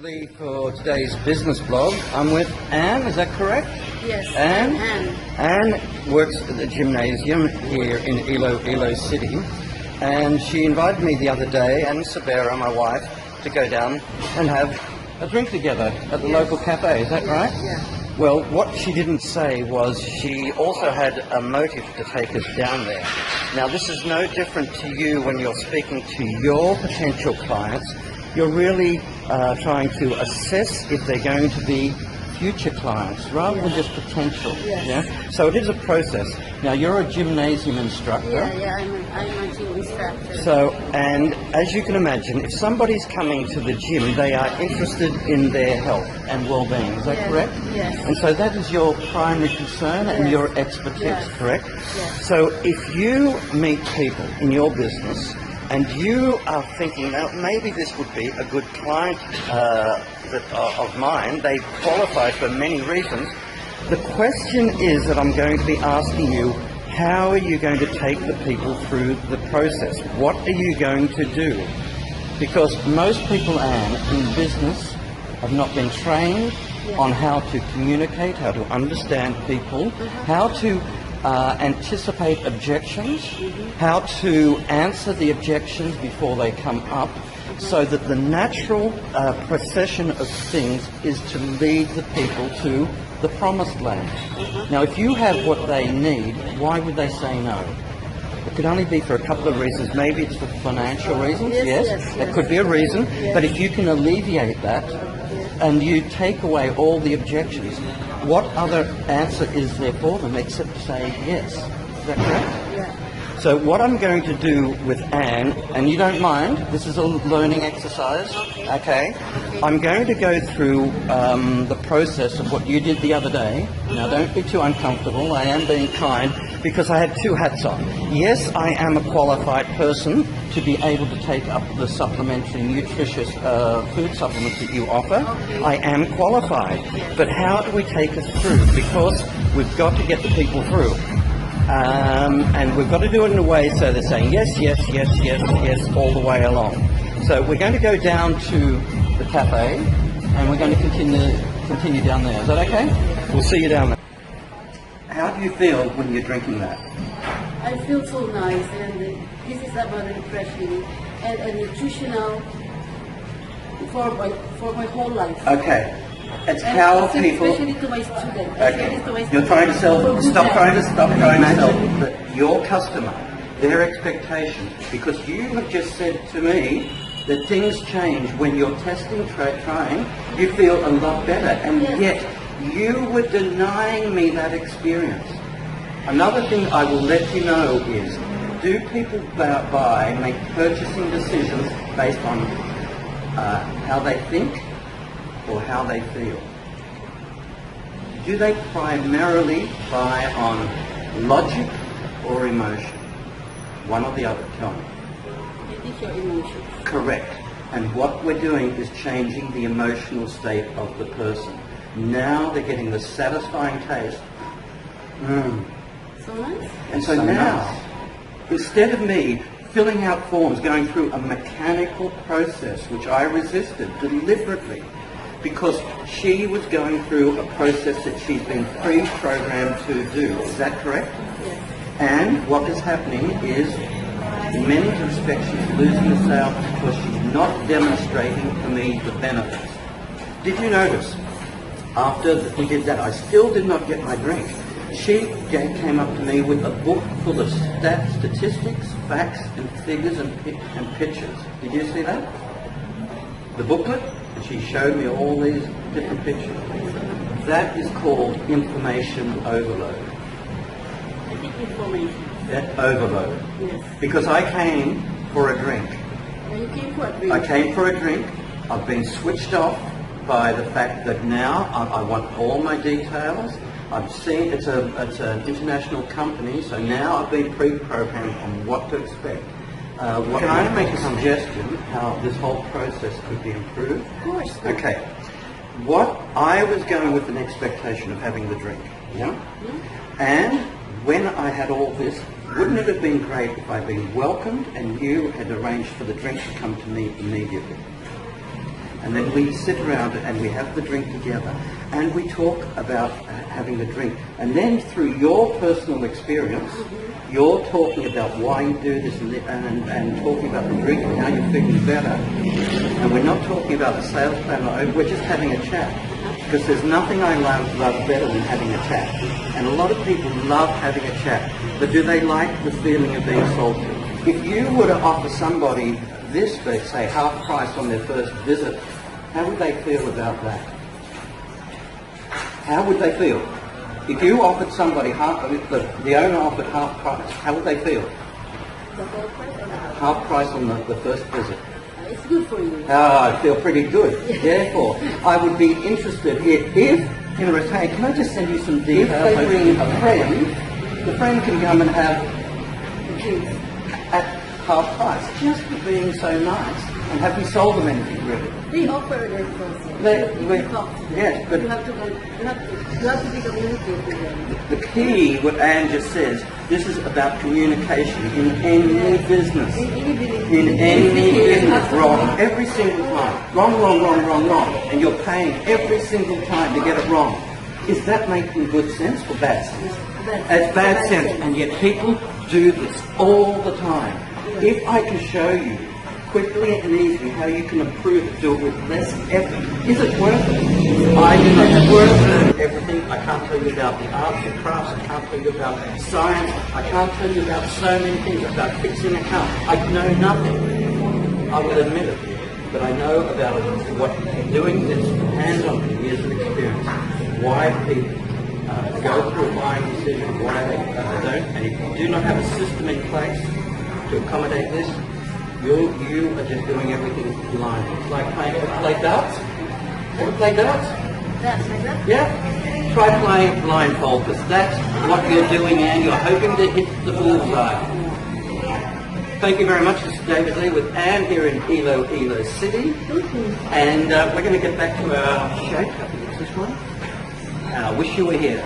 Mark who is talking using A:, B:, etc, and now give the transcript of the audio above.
A: Lee for today's business blog. I'm with Anne, is that correct?
B: Yes,
A: Anne.
B: Anne
A: Works at the gymnasium here in Iloilo City, and she invited me the other day, and Sabera, my wife, to go down and have a drink together at the local cafe. Is that right?
B: Yeah.
A: Well, what she didn't say was she also had a motive to take us down there. Now, this is no different to you when you're speaking to your potential clients. You're really trying to assess if they're going to be future clients rather than just potential.
B: Yes.
A: Yeah? So it is a process. Now, you're a gymnasium instructor.
B: Yeah, I'm a gym instructor.
A: So, and as you can imagine, if somebody's coming to the gym, they are interested in their health and well-being. Is that correct?
B: Yes.
A: And so that is your primary concern and your expertise, correct?
B: Yes.
A: So if you meet people in your business and you are thinking, now maybe this would be a good client of mine, they qualify for many reasons, the question is that I'm going to be asking you, how are you going to take the people through the process? What are you going to do? Because most people, Anne, in business have not been trained on how to communicate, how to understand people, how to anticipate objections, how to answer the objections before they come up, so that the natural procession of things is to lead the people to the promised land. Now, if you have what they need, why would they say no? It could only be for a couple of reasons. Maybe it's for financial reasons, yes. It could be a reason. But if you can alleviate that and you take away all the objections, what other answer is there for them except to say yes? Is that correct?
B: Yeah.
A: So what I'm going to do with Anne, and you don't mind, this is a learning exercise, okay? I'm going to go through the process of what you did the other day. Now don't be too uncomfortable, I am being kind, because I have two hats on. Yes, I am a qualified person to be able to take up the supplementary nutritious food supplements that you offer. I am qualified, but how do we take us through? Because we've got to get the people through. And we've got to do it in a way so they're saying yes, yes, yes, yes, yes, all the way along. So we're going to go down to the cafe, and we're going to continue down there. Is that okay? We'll see you down there. How do you feel when you're drinking that?
B: I feel so nice, and this is about refreshing and a nutritional for my whole life.
A: Okay. It's how people.
B: Especially to my students.
A: Okay. You're trying to sell. Stop trying to sell. But your customer, their expectations, because you have just said to me that things change when you're testing, trying. You feel a lot better, and yet you were denying me that experience. Another thing I will let you know is, do people make purchasing decisions based on how they think or how they feel? Do they primarily buy on logic or emotion? One or the other, tell me.
B: I think your emotions.
A: Correct. And what we're doing is changing the emotional state of the person. Now they're getting the satisfying taste.
B: So nice.
A: And so now, instead of me filling out forms, going through a mechanical process, which I resisted deliberately, because she was going through a process that she's been pre-programmed to do. Is that correct?
B: Yes.
A: And what is happening is, in many respects, she's losing the sale because she's not demonstrating to me the benefits. Did you notice? After we did that, I still did not get my drink. She came up to me with a book full of statistics, facts, and figures and pictures. Did you see that? The booklet? And she showed me all these different pictures. That is called information overload.
B: I think information.
A: That overload.
B: Yes.
A: Because I came for a drink.
B: And you came for a drink.
A: I came for a drink. I've been switched off by the fact that now I want all my details. I've seen it's an international company, so now I've been pre-programmed on what to expect. Can I make a suggestion how this whole process could be improved?
B: Of course.
A: Okay. What I was going with an expectation of having the drink, yeah? And when I had all this, wouldn't it have been great if I'd been welcomed and you had arranged for the drink to come to me immediately? and then we sit around and we have the drink together, and we talk about having a drink. And then through your personal experience, you're talking about why you do this and talking about the drink and how you're feeling better. And we're not talking about a sales plan, we're just having a chat. Because there's nothing I love better than having a chat. And a lot of people love having a chat, but do they like the feeling of being sold to? If you were to offer somebody this, let's say, half price on their first visit, how would they feel about that? How would they feel? If you offered somebody the owner offered half price, how would they feel?
B: The whole price or not?
A: Half price on the first visit.
B: It's good for you.
A: I feel pretty good. Therefore, I would be interested here if, in return, can I just send you some details? If they bring a friend, the friend can come and have at half price, just for being so nice. And have we sold them anything really?
B: They offer their clothes.
A: Yes, but
B: you have to be communicated with them.
A: the key, what Anne just says, this is about communication in any business. In any business, wrong every single time. Wrong. And you're paying every single time to get it wrong. Is that making good sense or bad sense? It's bad sense, and yet people do this all the time. If I can show you quickly and easily how you can improve it, do it with less effort, is it worth it? I do not have worth everything. I can't tell you about the arts and crafts. I can't tell you about science. I can't tell you about so many things, about fixing a car. I know nothing. I will admit it. But I know about what doing this hands-on years of experience, why people go through a buying decision, why they don't. And if you do not have a system in place to accommodate this, you are just doing everything blind. It's like play darts. Ever play darts?
B: That's like that?
A: Yeah. Try playing blindfold, because that's what you're doing, and you're hoping to hit the bullseye. Thank you very much. This is David Lee with Anne here in Iloilo City. And we're going to get back to our shake. I think it's this one. And I wish you were here.